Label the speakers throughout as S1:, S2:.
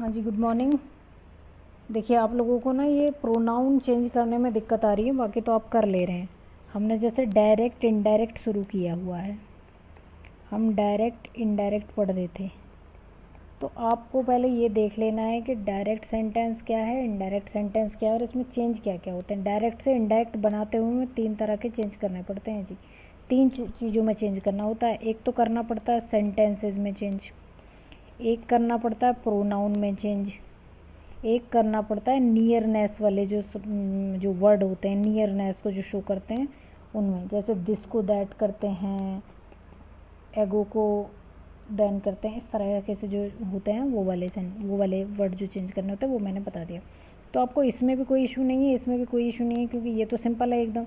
S1: हाँ जी, good morning. देखिए, आप लोगों को ना ये प्रोनाउन चेंज करने में दिक्कत आ रही है, बाकी तो आप कर ले रहे हैं। हमने जैसे डायरेक्ट इनडायरेक्ट शुरू किया हुआ है, हम डायरेक्ट इनडायरेक्ट पढ़ रहे थे। तो आपको पहले ये देख लेना है कि डायरेक्ट सेंटेंस क्या है, इनडायरेक्ट सेंटेंस क्या है और इसमें चेंज क्या क्या होते हैं। डायरेक्ट से इनडायरेक्ट बनाते हुए हमें 3 तरह के चेंज करने पड़ते हैं जी। 3 चीज़ों में चेंज करना होता है। एक तो करना पड़ता है सेंटेंसेस में चेंज, एक करना पड़ता है प्रोनाउन में चेंज, एक करना पड़ता है नियरनेस वाले जो वर्ड होते हैं, नियरनेस को जो शो करते हैं उनमें, जैसे दिस को दैट करते हैं, एगो को डन करते हैं। इस तरह के से जो होते हैं वो वाले वर्ड जो चेंज करने होते हैं वो मैंने बता दिया। तो आपको इसमें भी कोई इशू नहीं है, इसमें भी कोई इशू नहीं है, क्योंकि ये तो सिंपल है एकदम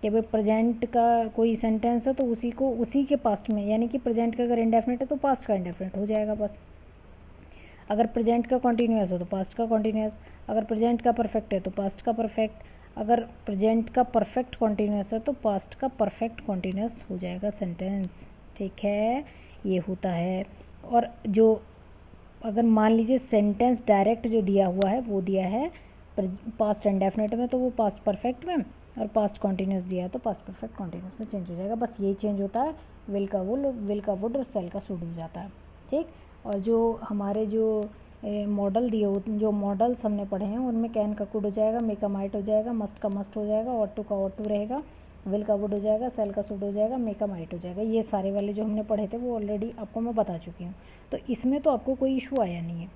S1: कि भाई प्रेजेंट का कोई सेंटेंस है तो उसी के पास्ट में, यानी कि प्रेजेंट का अगर इंडेफिनिट है तो पास्ट का इंडेफिनिट हो जाएगा बस। अगर प्रेजेंट का कॉन्टीन्यूअस है तो पास्ट का कॉन्टीन्यूअस, अगर प्रेजेंट का परफेक्ट है तो पास्ट का परफेक्ट, अगर प्रेजेंट का परफेक्ट कॉन्टीन्यूअस है तो पास्ट का परफेक्ट कॉन्टीन्यूअस हो जाएगा सेंटेंस। ठीक है, ये होता है। और जो अगर मान लीजिए सेंटेंस डायरेक्ट जो दिया हुआ है वो दिया है पास्ट इंडेफिनिट में, तो वो पास्ट परफेक्ट में, और पास्ट कॉन्टीन्यूअस दिया है तो पास्ट परफेक्ट कॉन्टीन्यूअस में चेंज हो जाएगा। बस यही चेंज होता है। विल का वुड और सेल का शुड हो जाता है। ठीक। और जो हमारे जो मॉडल दिए होते, जो मॉडल्स हमने पढ़े हैं उनमें कैन का कुड हो जाएगा, मेक का माइट हो जाएगा, मस्ट का मस्ट हो जाएगा, ऑट टू का ऑट टू रहेगा, विल का वुड हो जाएगा, सेल का शुड हो जाएगा, मेक का माइट हो जाएगा। ये सारे वाले जो हमने पढ़े थे वो ऑलरेडी आपको मैं बता चुकी हूँ। तो इसमें तो आपको कोई इशू आया नहीं है।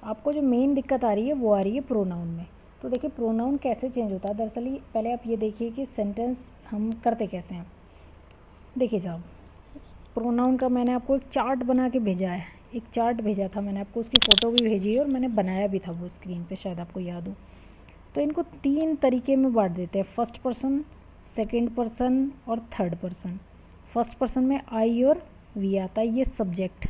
S1: आपको जो मेन दिक्कत आ रही है वो आ रही है प्रोनाउन में। तो देखिए प्रोनाउन कैसे चेंज होता है। दरअसल पहले आप ये देखिए कि सेंटेंस हम करते कैसे हैं। देखिए साहब, प्रोनाउन का मैंने आपको एक चार्ट बना के भेजा है, एक चार्ट भेजा था मैंने आपको, उसकी फ़ोटो भी भेजी है और मैंने बनाया भी था वो स्क्रीन पे, शायद आपको याद हो। तो इनको 3 तरीके में बांट देते हैं, फर्स्ट पर्सन, सेकंड पर्सन और थर्ड पर्सन। फर्स्ट पर्सन में आई और वी आता है, ये सब्जेक्ट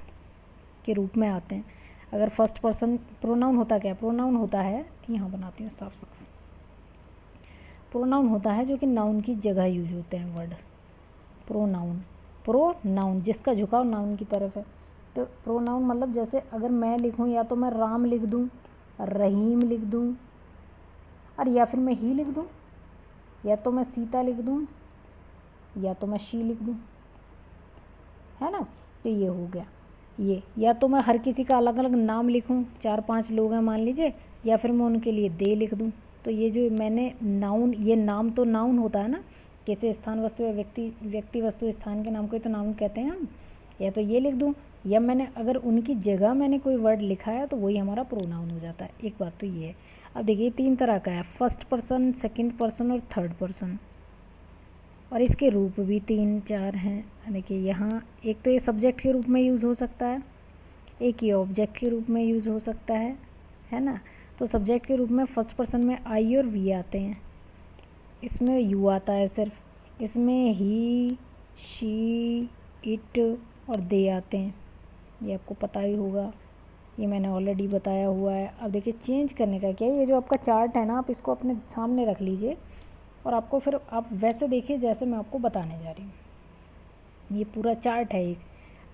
S1: के रूप में आते हैं। अगर फर्स्ट पर्सन प्रोनाउन होता क्या, प्रोनाउन होता है, यहाँ बनाती हूँ साफ साफ, प्रोनाउन होता है जो कि नाउन की जगह यूज होते हैं वर्ड। प्रोनाउन जिसका झुकाव नाउन की तरफ है। तो प्रोनाउन मतलब जैसे अगर मैं लिखूँ, या तो मैं राम लिख दूँ, रहीम लिख दूँ, और या फिर मैं ही लिख दूँ, या तो मैं सीता लिख दूँ, या तो मैं शी लिख दूँ, है ना। तो ये हो गया ये। या तो मैं हर किसी का अलग अलग नाम लिखूँ, 4-5 लोग हैं मान लीजिए, या फिर मैं उनके लिए दे लिख दूँ। तो ये जो मैंने नाउन, ये नाम तो नाउन होता है ना, कैसे स्थान वस्तु या व्यक्ति वस्तु स्थान के नाम को ही तो नाउन कहते हैं हम। या तो ये लिख दूँ, या मैंने अगर उनकी जगह मैंने कोई वर्ड लिखा है तो वही हमारा प्रोनाउन हो जाता है। एक बात तो ये है। अब देखिए 3 तरह का है, फर्स्ट पर्सन, सेकंड पर्सन और थर्ड पर्सन। और इसके रूप भी 3-4 हैं। देखिए यहाँ एक तो ये सब्जेक्ट के रूप में यूज़ हो सकता है, एक ये ऑब्जेक्ट के रूप में यूज़ हो सकता है ना। तो सब्जेक्ट के रूप में फर्स्ट पर्सन में आई और वी आते हैं, इसमें यू आता है सिर्फ, इसमें ही, शी, इट और दे आते हैं। ये आपको पता ही होगा, ये मैंने ऑलरेडी बताया हुआ है। अब देखिए चेंज करने का क्या है, ये जो आपका चार्ट है ना, आप इसको अपने सामने रख लीजिए और आपको फिर आप वैसे देखिए जैसे मैं आपको बताने जा रही हूँ। ये पूरा चार्ट है एक।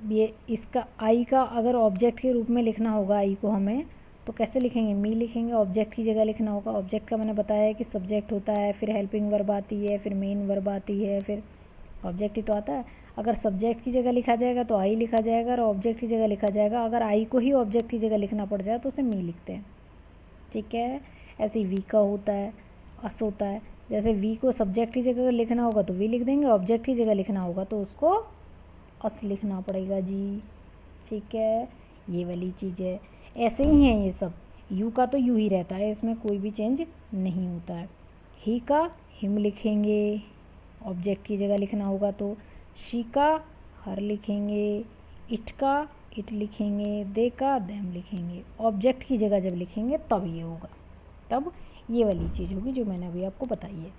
S1: ये इसका आई का अगर ऑब्जेक्ट के रूप में लिखना होगा आई को हमें, तो कैसे लिखेंगे, मी लिखेंगे, ऑब्जेक्ट की जगह लिखना होगा। ऑब्जेक्ट का मैंने बताया है कि सब्जेक्ट होता है, फिर हेल्पिंग वर्ब आती है, फिर मेन वर्ब आती है, फिर ऑब्जेक्ट ही तो आता है। अगर सब्जेक्ट की जगह लिखा जाएगा तो आई लिखा जाएगा, और ऑब्जेक्ट की जगह लिखा जाएगा, अगर आई को ही ऑब्जेक्ट की जगह लिखना पड़ जाए तो उसे मी लिखते हैं। ठीक है। ऐसे ही वी का होता है, अस होता है। जैसे वी को सब्जेक्ट की जगह लिखना होगा तो वी लिख देंगे, ऑब्जेक्ट की जगह लिखना होगा तो उसको अस लिखना पड़ेगा जी। ठीक है, ये वाली चीज़ है। ऐसे ही हैं ये सब। यू का तो यू ही रहता है, इसमें कोई भी चेंज नहीं होता है। ही का हिम लिखेंगे, ऑब्जेक्ट की जगह लिखना होगा तो। शी का हर लिखेंगे, इट का इट लिखेंगे, दे का देम लिखेंगे। ऑब्जेक्ट की जगह जब लिखेंगे तब ये होगा, तब ये वाली चीज़ होगी जो मैंने अभी आपको बताई है।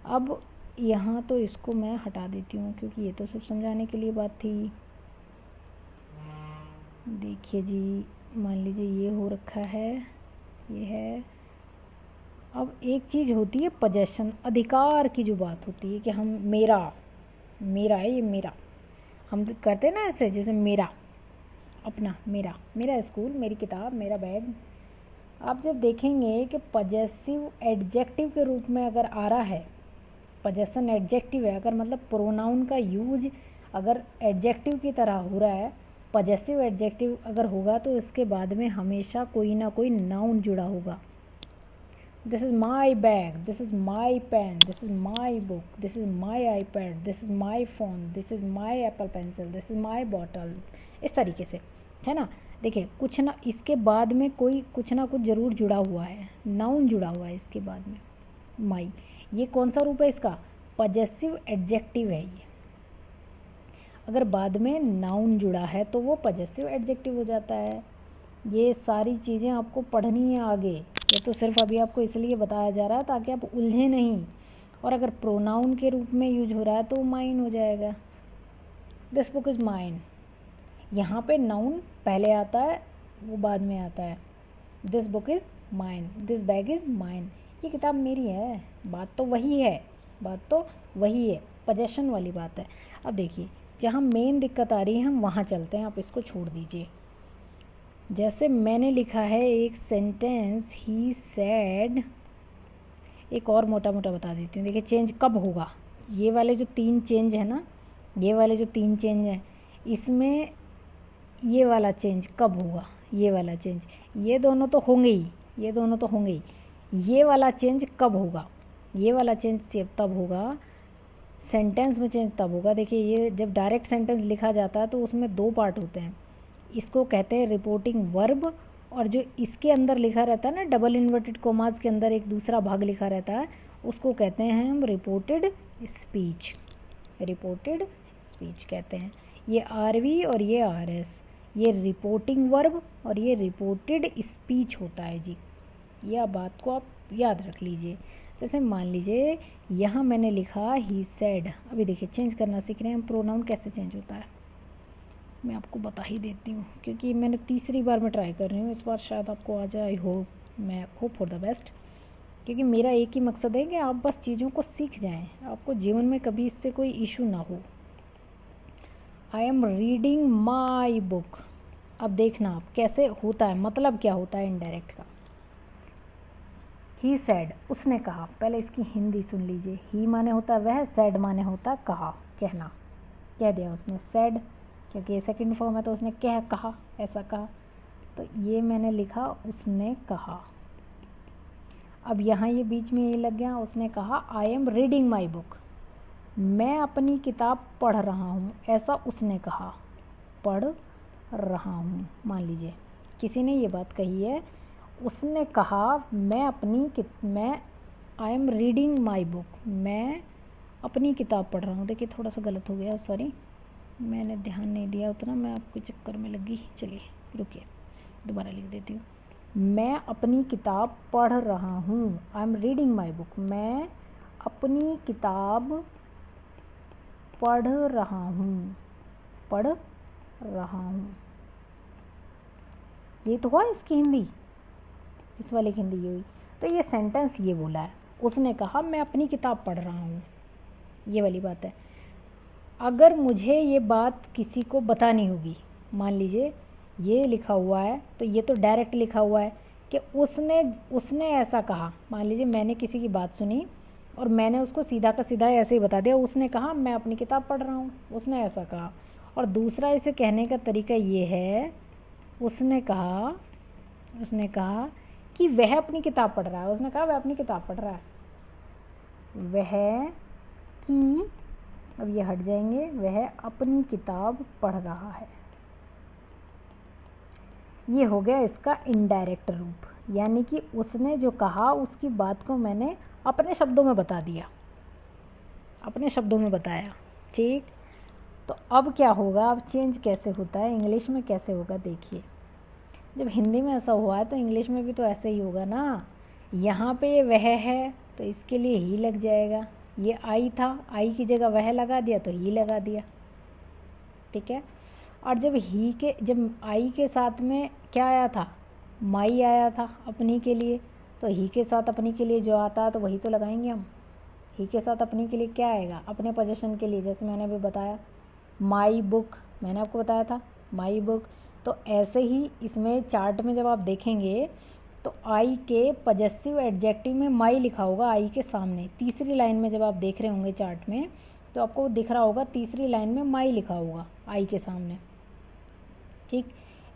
S1: अब यहाँ तो इसको मैं हटा देती हूँ क्योंकि ये तो सब समझाने के लिए बात थी। देखिए जी, मान लीजिए ये हो रखा है, ये है। अब एक चीज़ होती है पोजेशन, अधिकार की जो बात होती है कि हम मेरा है, ये मेरा, हम करते हैं ना ऐसे, जैसे मेरा, अपना, मेरा स्कूल, मेरी किताब, मेरा बैग, आप जब देखेंगे कि पजेसिव एडजेक्टिव के रूप में अगर आ रहा है, पजेशन एडजेक्टिव है, अगर मतलब प्रोनाउन का यूज अगर एडजेक्टिव की तरह हो रहा है, पजेसिव एडजेक्टिव अगर होगा तो इसके बाद में हमेशा कोई ना कोई नाउन जुड़ा होगा। This is my bag, this is my pen, this is my book, this is my iPad, this is my phone, this is my Apple pencil, this is my bottle, इस तरीके से, है ना। देखिए कुछ ना इसके बाद में कोई कुछ ना कुछ ज़रूर जुड़ा हुआ है, नाउन जुड़ा हुआ है इसके बाद में। माई, ये कौन सा रूप है इसका? पजेसिव एडजेक्टिव है ये। अगर बाद में नाउन जुड़ा है तो वो पजेसिव एडजेक्टिव हो जाता है। ये सारी चीज़ें आपको पढ़नी है आगे, ये तो सिर्फ अभी आपको इसलिए बताया जा रहा है ताकि आप उलझे नहीं। और अगर प्रोनाउन के रूप में यूज हो रहा है तो माइन हो जाएगा, दिस बुक इज़ माइन। यहाँ पे नाउन पहले आता है, वो बाद में आता है। This book is mine, this bag is mine, ये किताब मेरी है। बात तो वही है, बात तो वही है, पजेशन वाली बात है। अब देखिए जहाँ मेन दिक्कत आ रही है हम वहाँ चलते हैं, आप इसको छोड़ दीजिए। जैसे मैंने लिखा है एक सेंटेंस, ही सैड, एक और मोटा मोटा बता देती हूँ। देखिए चेंज कब होगा, ये वाले जो 3 चेंज है ना, ये वाले जो 3 चेंज हैं, इसमें ये वाला चेंज कब होगा, ये वाला चेंज, ये दोनों तो होंगे ही, ये दोनों तो होंगे ही। ये वाला चेंज कब होगा, ये वाला चेंज तब होगा, सेंटेंस में चेंज तब होगा। देखिए ये जब डायरेक्ट सेंटेंस लिखा जाता है तो उसमें 2 पार्ट होते हैं, इसको कहते हैं रिपोर्टिंग वर्ब, और जो इसके अंदर लिखा रहता है ना डबल इन्वर्टेड कोमास के अंदर एक दूसरा भाग लिखा रहता है, उसको कहते हैं हम रिपोर्टेड स्पीच, रिपोर्टेड स्पीच कहते हैं। ये आरवी और ये आरएस, ये रिपोर्टिंग वर्ब और ये रिपोर्टेड स्पीच होता है जी। यह बात को आप याद रख लीजिए। जैसे मान लीजिए यहाँ मैंने लिखा ही सेड, अभी देखिए चेंज करना सीख रहे हैं हम, प्रोनाउन कैसे चेंज होता है मैं आपको बता ही देती हूँ, क्योंकि मैंने तीसरी बार में ट्राई कर रही हूँ, इस बार शायद आपको आ जाए। आई होप, मैं होप फॉर द बेस्ट, क्योंकि मेरा एक ही मकसद है कि आप बस चीज़ों को सीख जाएं, आपको जीवन में कभी इससे कोई इशू ना हो। I am reading my book, अब देखना आप कैसे होता है, मतलब क्या होता है इनडायरेक्ट का। ही सैड, उसने कहा, पहले इसकी हिंदी सुन लीजिए। ही माने होता है वह, सैड माने होता है कहा, कहना, कह दिया उसने सैड, क्योंकि ये सेकंड फॉर्म है तो उसने कहा, ऐसा कहा, तो ये मैंने लिखा उसने कहा। अब यहाँ ये बीच में ये लग गया, उसने कहा I am reading my book, मैं अपनी किताब पढ़ रहा हूँ, ऐसा उसने कहा, पढ़ रहा हूँ। मान लीजिए किसी ने ये बात कही है, उसने कहा मैं I am reading my book, मैं अपनी किताब पढ़ रहा हूँ। देखिए थोड़ा सा गलत हो गया, सॉरी, मैंने ध्यान नहीं दिया उतना, मैं आपके चक्कर में लगी। चलिए रुकिए, दोबारा लिख देती हूँ। मैं अपनी किताब पढ़ रहा हूँ, I am reading my book, मैं अपनी किताब पढ़ रहा हूँ, पढ़ रहा हूँ। ये तो हुआ इसकी हिंदी, इस वाले की हिंदी ये हुई। तो ये सेंटेंस ये बोला है, उसने कहा मैं अपनी किताब पढ़ रहा हूँ, ये वाली बात है। अगर मुझे ये बात किसी को बतानी होगी, मान लीजिए ये लिखा हुआ है, तो ये तो डायरेक्ट लिखा हुआ है कि उसने ऐसा कहा। मान लीजिए मैंने किसी की बात सुनी और मैंने उसको सीधा का सीधा ऐसे ही बता दिया, उसने कहा मैं अपनी किताब पढ़ रहा हूँ, उसने ऐसा कहा। और दूसरा इसे कहने का तरीका ये है, उसने कहा कि वह अपनी किताब पढ़ रहा है, उसने कहा वह अपनी किताब पढ़ रहा है, वह की, अब ये हट जाएंगे, वह अपनी किताब पढ़ रहा है। ये हो गया इसका इनडायरेक्ट रूप, यानी कि उसने जो कहा उसकी बात को मैंने अपने शब्दों में बता दिया, अपने शब्दों में बताया, ठीक। तो अब क्या होगा, अब चेंज कैसे होता है, इंग्लिश में कैसे होगा, देखिए जब हिंदी में ऐसा हुआ है तो इंग्लिश में भी तो ऐसे ही होगा ना। यहाँ पे ये वह है तो इसके लिए ही लग जाएगा, ये आई था, आई की जगह वह लगा दिया तो ही लगा दिया, ठीक है। और जब आई के साथ में क्या आया था, माई आया था अपनी के लिए, तो ही के साथ अपनी के लिए जो आता है तो वही तो लगाएंगे हम। ही के साथ अपनी के लिए क्या आएगा, अपने पोजीशन के लिए, जैसे मैंने अभी बताया माई बुक, मैंने आपको बताया था माई बुक। तो ऐसे ही इसमें चार्ट में जब आप देखेंगे तो आई के पजेसिव एडजेक्टिव में माई लिखा होगा आई के सामने। तीसरी लाइन में जब आप देख रहे होंगे चार्ट में तो आपको दिख रहा होगा तीसरी लाइन में माई लिखा होगा आई के सामने। ठीक,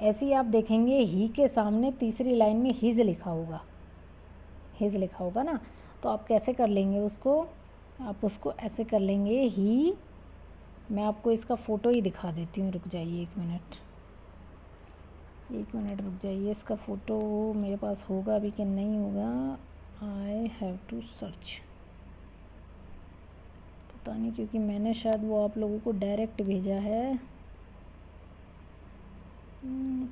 S1: ऐसे ही आप देखेंगे ही के सामने तीसरी लाइन में हिज लिखा होगा, हिज लिखा होगा ना। तो आप कैसे कर लेंगे उसको, आप उसको ऐसे कर लेंगे ही। मैं आपको इसका फ़ोटो ही दिखा देती हूँ, रुक जाइए 1 मिनट, 1 मिनट रुक जाइए। इसका फ़ोटो मेरे पास होगा अभी कि नहीं होगा, आई हैव टू सर्च, पता नहीं, क्योंकि मैंने शायद वो आप लोगों को डायरेक्ट भेजा है,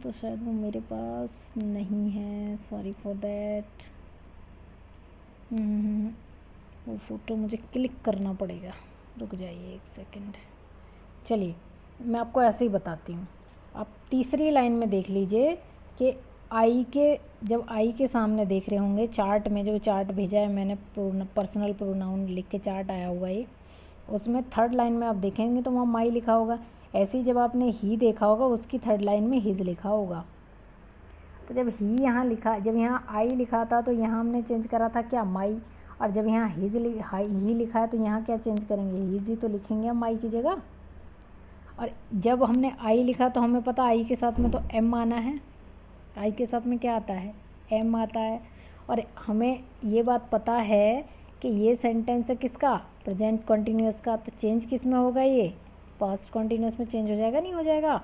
S1: तो शायद वो मेरे पास नहीं है, सॉरी फॉर दैट। वो फ़ोटो मुझे क्लिक करना पड़ेगा, रुक जाइए 1 सेकेंड। चलिए मैं आपको ऐसे ही बताती हूँ। आप तीसरी लाइन में देख लीजिए कि आई के, जब आई के सामने देख रहे होंगे चार्ट में, जो चार्ट भेजा है मैंने पर्सनल प्रोनाउन लिख के चार्ट आया हुआ एक, उसमें थर्ड लाइन में आप देखेंगे तो वहाँ माई लिखा होगा। ऐसे ही जब आपने ही देखा होगा उसकी थर्ड लाइन में हिज लिखा होगा। तो जब ही यहाँ लिखा, जब यहाँ आई लिखा था तो यहाँ हमने चेंज करा था क्या, माई। और जब यहाँ हिज ही लिखा है तो यहाँ क्या चेंज करेंगे, हिज ही तो लिखेंगे हम माई की जगह। और जब हमने आई लिखा तो हमें पता आई के साथ में तो एम आना है, आई के साथ में क्या आता है, एम आता है। और हमें ये बात पता है कि ये सेंटेंस है किसका, प्रेजेंट कॉन्टीन्यूअस का। तो चेंज किस में होगा, ये पास्ट कॉन्टीन्यूअस में चेंज हो जाएगा, नहीं हो जाएगा।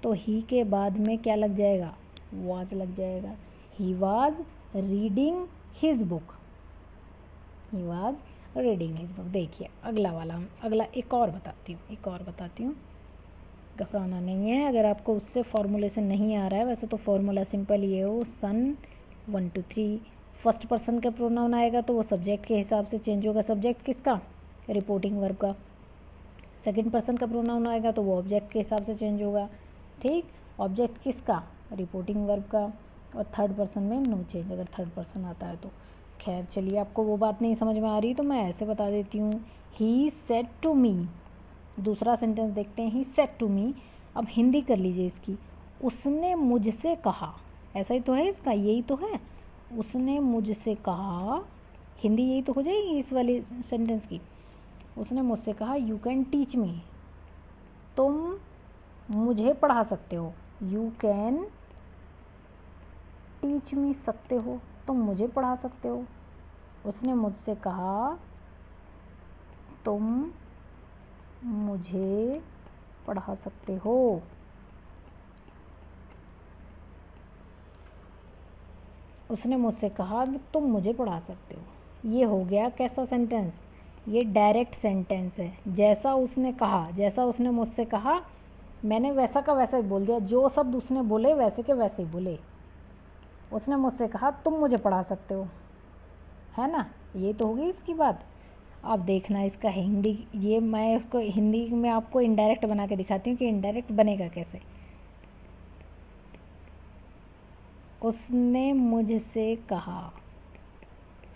S1: तो ही के बाद में क्या लग जाएगा, वाज लग जाएगा। He was reading his book, he was reading his book. देखिए अगला वाला, अगला एक और बताती हूँ, एक और बताती हूँ, घबराना नहीं है। अगर आपको उससे फॉर्मूलेशन नहीं आ रहा है, वैसे तो फॉर्मूला सिंपल ही है, वो सन 1 2 3 फर्स्ट पर्सन का प्रोनाउन आएगा तो वो सब्जेक्ट के हिसाब से चेंज होगा। सब्जेक्ट किसका, रिपोर्टिंग वर्ब का। सेकंड पर्सन का प्रोनाउन आएगा तो वो ऑब्जेक्ट के हिसाब से चेंज होगा। ठीक, ऑब्जेक्ट किसका, रिपोर्टिंग वर्ब का। और थर्ड पर्सन में नो चेंज, अगर थर्ड पर्सन आता है तो। खैर चलिए, आपको वो बात नहीं समझ में आ रही तो मैं ऐसे बता देती हूँ। ही सेड टू मी, दूसरा सेंटेंस देखते हैं, ही सेड टू मी। अब हिंदी कर लीजिए इसकी, उसने मुझसे कहा, ऐसा ही तो है इसका, यही तो है, उसने मुझसे कहा। हिंदी यही तो हो जाएगी इस वाले सेंटेंस की। उसने मुझसे कहा यू कैन टीच मी, तुम मुझे पढ़ा सकते हो। यू कैन टीच मी, सकते हो, तुम मुझे पढ़ा सकते हो। उसने मुझसे कहा तुम मुझे पढ़ा सकते हो। उसने मुझसे कहा कि तुम मुझे पढ़ा सकते हो। ये हो गया कैसा सेंटेंस, ये डायरेक्ट सेंटेंस है। जैसा उसने कहा, जैसा उसने मुझसे कहा, मैंने वैसा का वैसा ही बोल दिया, जो शब्द उसने बोले वैसे के वैसे ही बोले। उसने मुझसे कहा तुम मुझे पढ़ा सकते हो, है ना, ये तो हो गई इसकी बात। अब देखना इसका हिंदी, ये मैं उसको हिंदी में आपको इनडायरेक्ट बना के दिखाती हूँ कि इनडायरेक्ट बनेगा कैसे। उसने मुझसे कहा,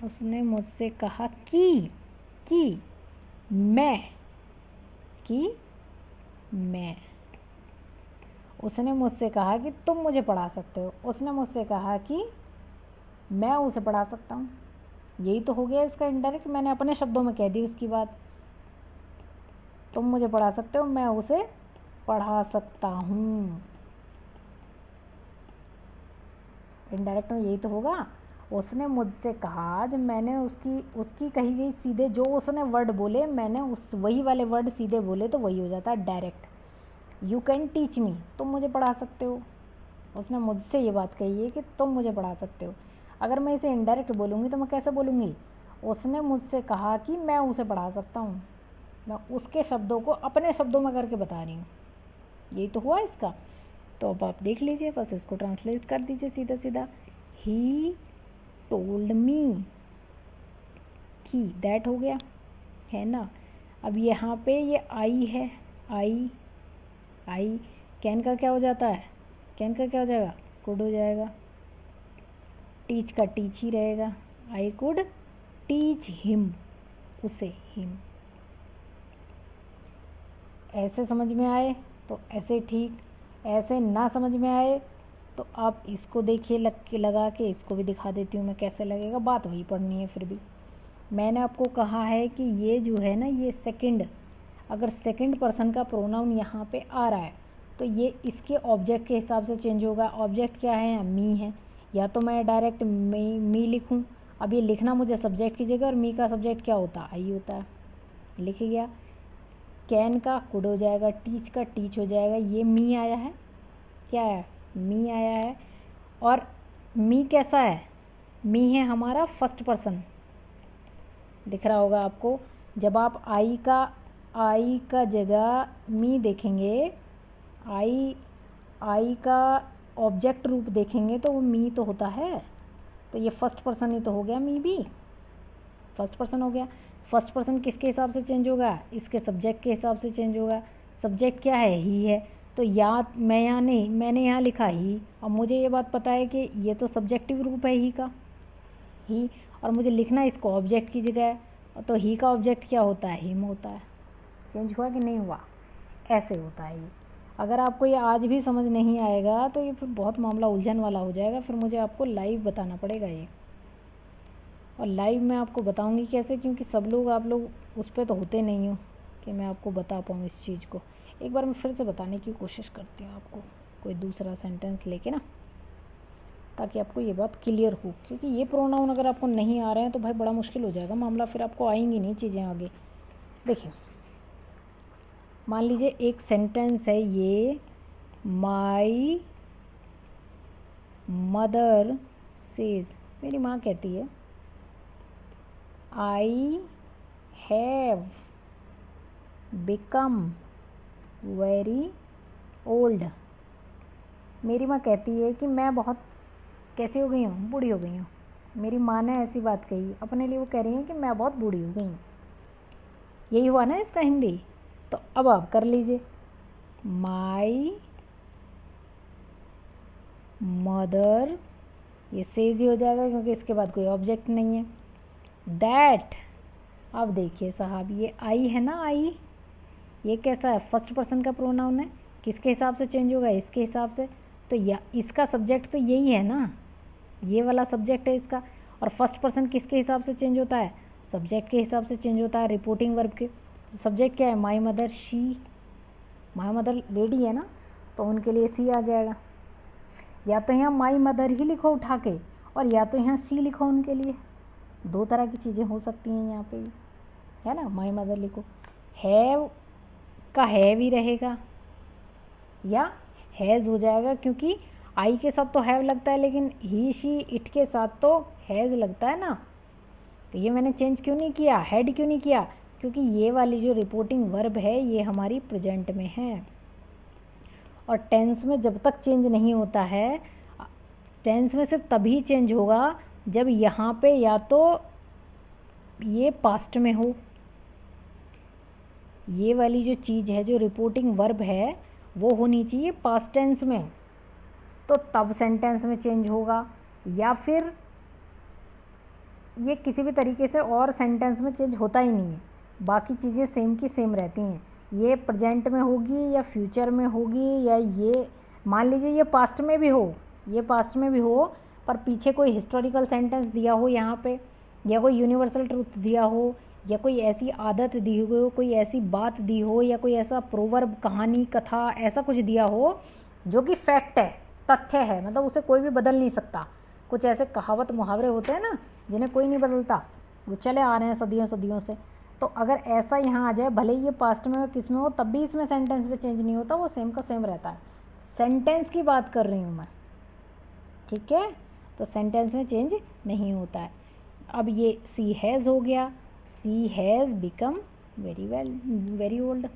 S1: उसने मुझसे कहा कि मैं, कि मैं। उसने मुझसे कहा कि तुम मुझे पढ़ा सकते हो। उसने मुझसे कहा कि मैं उसे पढ़ा सकता हूँ। यही तो हो गया इसका इनडायरेक्ट, मैंने अपने शब्दों में कह दी उसकी बात। तुम मुझे पढ़ा सकते हो, मैं उसे पढ़ा सकता हूँ। इनडायरेक्ट में यही तो होगा। उसने मुझसे कहा, जब मैंने उसकी कही गई सीधे जो उसने वर्ड बोले, मैंने उस वही वाले वर्ड सीधे बोले तो वही हो जाता है direct. You can teach me, तुम मुझे पढ़ा सकते हो। उसने मुझसे ये बात कही है कि तुम मुझे पढ़ा सकते हो। अगर मैं इसे इनडायरेक्ट बोलूँगी तो मैं कैसे बोलूँगी, उसने मुझसे कहा कि मैं उसे पढ़ा सकता हूँ। मैं उसके शब्दों को अपने शब्दों में करके बता रही हूँ। यही तो हुआ इसका। तो अब आप देख लीजिए, बस इसको ट्रांसलेट कर दीजिए सीधा सीधा। ही टोल्ड मी, कि दैट हो गया, है ना। अब यहाँ पे ये आई है, आई कैन का क्या हो जाता है, कैन का क्या हो जाएगा, कुड हो जाएगा। टीच का टीच ही रहेगा, आई कुड टीच हिम, उसे, हिम। ऐसे समझ में आए तो ऐसे ठीक, ऐसे ना समझ में आए तो आप इसको देखिए लगा के इसको भी दिखा देती हूँ मैं कैसे लगेगा, बात वही पढ़नी है फिर भी। मैंने आपको कहा है कि ये जो है ना, ये सेकंड, अगर सेकंड पर्सन का प्रोनाउन यहाँ पे आ रहा है तो ये इसके ऑब्जेक्ट के हिसाब से चेंज होगा। ऑब्जेक्ट क्या है? मी है। या तो मैं डायरेक्ट मी लिखूँ, अब ये लिखना मुझे सब्जेक्ट की जगह, और मी का सब्जेक्ट क्या होता है? आई होता है। लिख गया। कैन का कुड हो जाएगा, टीच का टीच हो जाएगा। ये मी आया है, क्या है? मी आया है। और मी कैसा है? मी है हमारा फर्स्ट पर्सन, दिख रहा होगा आपको। जब आप आई का जगह मी देखेंगे, आई का ऑब्जेक्ट रूप देखेंगे तो वो मी तो होता है, तो ये फर्स्ट पर्सन ही तो हो गया, मी भी फर्स्ट पर्सन हो गया। फर्स्ट पर्सन किसके हिसाब से चेंज होगा? इसके सब्जेक्ट के हिसाब से चेंज होगा। सब्जेक्ट क्या है? ही है। तो या मैं यहाँ नहीं, मैंने यहाँ लिखा ही, और मुझे ये बात पता है कि ये तो सब्जेक्टिव रूप है ही का, ही, और मुझे लिखना इसको ऑब्जेक्ट की जगह है, तो ही का ऑब्जेक्ट क्या होता है? हिम होता है। चेंज हुआ कि नहीं हुआ? ऐसे होता है ये। अगर आपको ये आज भी समझ नहीं आएगा तो ये फिर बहुत मामला उलझन वाला हो जाएगा, फिर मुझे आपको लाइव बताना पड़ेगा ये। और लाइव मैं आपको बताऊंगी कैसे, क्योंकि सब लोग, आप लोग उस पर तो होते नहीं हो कि मैं आपको बता पाऊँ इस चीज़ को। एक बार मैं फिर से बताने की कोशिश करती हूँ आपको, कोई दूसरा सेंटेंस लेके ना, ताकि आपको ये बात क्लियर हो। क्योंकि ये प्रोनाउन अगर आपको नहीं आ रहे हैं तो भाई बड़ा मुश्किल हो जाएगा मामला, फिर आपको आएंगी नहीं चीज़ें आगे। देखिए, मान लीजिए एक सेंटेंस है ये, माई मदर सेज, मेरी माँ कहती है, I have become very old. मेरी माँ कहती है कि मैं बहुत कैसी हो गई हूँ? बूढ़ी हो गई हूँ। मेरी माँ ने ऐसी बात कही, अपने लिए वो कह रही है कि मैं बहुत बूढ़ी हो गई हूँ। यही हुआ ना इसका हिंदी। तो अब आप कर लीजिए, माई मदर, ये सेज ही हो जाएगा क्योंकि इसके बाद कोई ऑब्जेक्ट नहीं है। दैट, अब देखिए साहब, ये आई है ना, आई, ये कैसा है? फर्स्ट पर्सन का प्रोनाउन है। किसके हिसाब से चेंज होगा? इसके हिसाब से। तो या इसका सब्जेक्ट तो यही है ना, ये वाला सब्जेक्ट है इसका। और फर्स्ट पर्सन किसके हिसाब से चेंज होता है? सब्जेक्ट के हिसाब से चेंज होता है, रिपोर्टिंग वर्ब के। तो सब्जेक्ट क्या है? My mother, she, my mother lady है ना, तो उनके लिए सी आ जाएगा। या तो यहाँ माई मदर ही लिखो उठा के, और या तो यहाँ सी लिखो उनके लिए। दो तरह की चीज़ें हो सकती हैं यहाँ पे भी, है ना। माई मदर लिखो, हैव का हैव ही रहेगा, या हैज़ हो जाएगा, क्योंकि आई के साथ तो हैव लगता है, लेकिन ही शी इट के साथ तो हैज़ लगता है ना। तो ये मैंने चेंज क्यों नहीं किया, हैड क्यों नहीं किया? क्योंकि ये वाली जो रिपोर्टिंग वर्ब है ये हमारी प्रेजेंट में है। और टेंस में जब तक चेंज नहीं होता है, टेंस में सिर्फ तभी चेंज होगा जब यहाँ पे या तो ये पास्ट में हो, ये वाली जो चीज़ है, जो रिपोर्टिंग वर्ब है, वो होनी चाहिए पास्ट टेंस में, तो तब सेंटेंस में चेंज होगा। या फिर ये किसी भी तरीके से और सेंटेंस में चेंज होता ही नहीं है, बाकी चीज़ें सेम की सेम रहती हैं। ये प्रेजेंट में होगी या फ्यूचर में होगी, या ये मान लीजिए ये पास्ट में भी हो, ये पास्ट में भी हो, पर पीछे कोई हिस्टोरिकल सेंटेंस दिया हो यहाँ पे, या कोई यूनिवर्सल ट्रूथ दिया हो, या कोई ऐसी आदत दी हो, कोई ऐसी बात दी हो, या कोई ऐसा प्रोवर्ब, कहानी, कथा, ऐसा कुछ दिया हो जो कि फैक्ट है, तथ्य है, मतलब उसे कोई भी बदल नहीं सकता। कुछ ऐसे कहावत मुहावरे होते हैं ना जिन्हें कोई नहीं बदलता, वो चले आ रहे हैं सदियों सदियों से। तो अगर ऐसा यहाँ आ जाए, भले ही ये पास्ट में हो किस में हो, तब भी इसमें सेंटेंस में चेंज नहीं होता, वो सेम का सेम रहता है। सेंटेंस की बात कर रही हूँ मैं, ठीक है। तो सेंटेंस में चेंज नहीं होता है। अब ये सी हैज़ हो गया, सी हैज़ बिकम वेरी ओल्ड।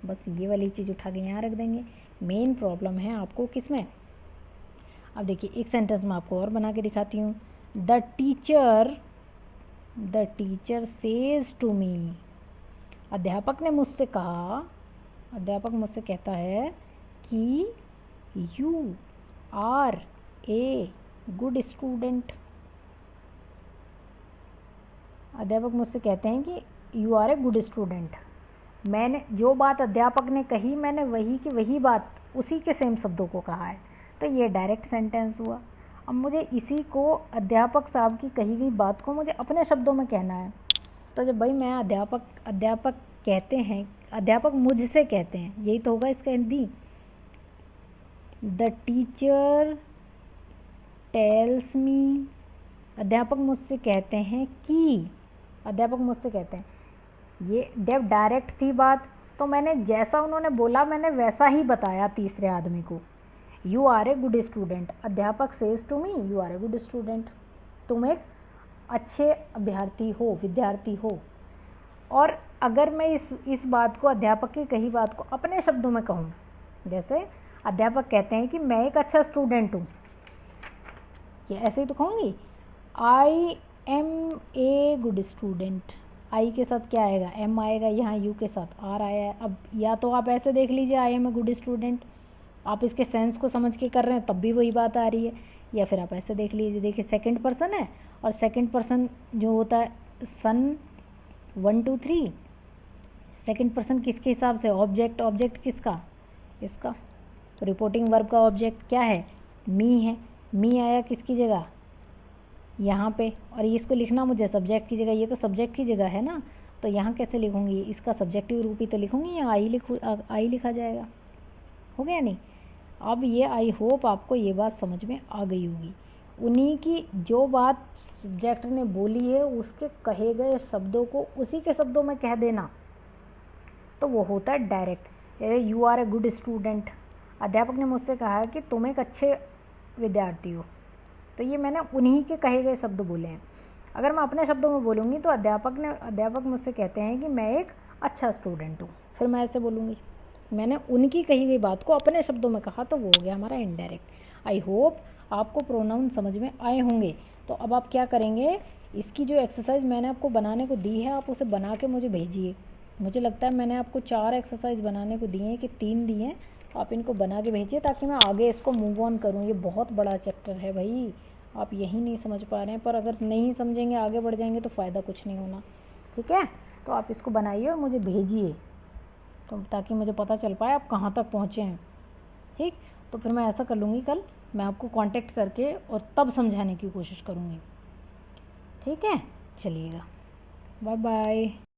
S1: बस ये वाली चीज़ उठा के यहाँ रख देंगे। मेन प्रॉब्लम है आपको किस में? अब देखिए, एक सेंटेंस में आपको और बना के दिखाती हूँ। The teacher says to me, अध्यापक ने मुझसे कहा, अध्यापक मुझसे कहता है कि you are a good student. अध्यापक मुझसे कहते हैं कि you are a good student. मैंने जो बात अध्यापक ने कही, मैंने वही की वही बात उसी के सेम शब्दों को कहा है। तो ये डायरेक्ट सेंटेंस हुआ। अब मुझे इसी को अध्यापक साहब की कही गई बात को मुझे अपने शब्दों में कहना है। तो जब भाई मैं अध्यापक कहते हैं, अध्यापक मुझसे कहते हैं, यही तो होगा इसका Hindi. The teacher tells me, अध्यापक मुझसे कहते हैं कि, अध्यापक मुझसे कहते हैं, ये जब डायरेक्ट थी बात तो मैंने जैसा उन्होंने बोला मैंने वैसा ही बताया तीसरे आदमी को। You are a good student, अध्यापक says to me you are a good student, तुम एक अच्छे अभ्यर्थी हो, विद्यार्थी हो। और अगर मैं इस बात को, अध्यापक की कही बात को अपने शब्दों में कहूँ, जैसे अध्यापक कहते हैं कि मैं एक अच्छा स्टूडेंट हूँ, ये ऐसे ही तो कहूँगी, I am a good student. I के साथ क्या आएगा, एम आएगा, यहाँ यू के साथ आर आया है। अब या तो आप ऐसे देख लीजिए I am a good student, आप इसके सेंस को समझ के कर रहे हैं तब भी वही बात आ रही है, या फिर आप ऐसे देख लीजिए, देखिए सेकंड पर्सन है और सेकंड पर्सन जो होता है सन 1 2 3, सेकंड पर्सन किसके हिसाब से, ऑब्जेक्ट, ऑब्जेक्ट किसका, इसका। तो रिपोर्टिंग वर्ब का ऑब्जेक्ट क्या है, मी है, मी आया किसकी जगह, यहाँ पे, और इसको लिखना मुझे सब्जेक्ट की जगह, ये तो सब्जेक्ट की जगह है ना, तो यहाँ कैसे लिखूँगी, इसका सब्जेक्टिव रूप ही तो लिखूँगी, या आई लिखा जाएगा, हो गया नहीं। अब ये आई होप आपको ये बात समझ में आ गई होगी। उन्हीं की जो बात सब्जेक्ट ने बोली है उसके कहे गए शब्दों को उसी के शब्दों में कह देना, तो वो होता है direct. You are a good student, अध्यापक ने मुझसे कहा कि तुम एक अच्छे विद्यार्थी हो, तो ये मैंने उन्हीं के कहे गए शब्द बोले हैं। अगर मैं अपने शब्दों में बोलूँगी तो अध्यापक मुझसे कहते हैं कि मैं एक अच्छा स्टूडेंट हूँ, फिर मैं ऐसे बोलूँगी, मैंने उनकी कही गई बात को अपने शब्दों में कहा, तो वो हो गया हमारा इनडायरेक्ट। आई होप आपको प्रोनाउन समझ में आए होंगे। तो अब आप क्या करेंगे, इसकी जो एक्सरसाइज मैंने आपको बनाने को दी है आप उसे बना के मुझे भेजिए। मुझे लगता है मैंने आपको 4 एक्सरसाइज बनाने को दिए हैं कि 3 दिए हैं, आप इनको बना के भेजिए ताकि मैं आगे इसको मूव ऑन करूँ। ये बहुत बड़ा चैप्टर है भाई, आप यही नहीं समझ पा रहे हैं, पर अगर नहीं समझेंगे आगे बढ़ जाएंगे तो फ़ायदा कुछ नहीं होना, ठीक है। तो आप इसको बनाइए और मुझे भेजिए, तो ताकि मुझे पता चल पाए आप कहाँ तक पहुँचे हैं, ठीक। तो फिर मैं ऐसा कर लूँगी, कल मैं आपको कांटेक्ट करके और तब समझाने की कोशिश करूँगी, ठीक है। चलिएगा, बाय बाय।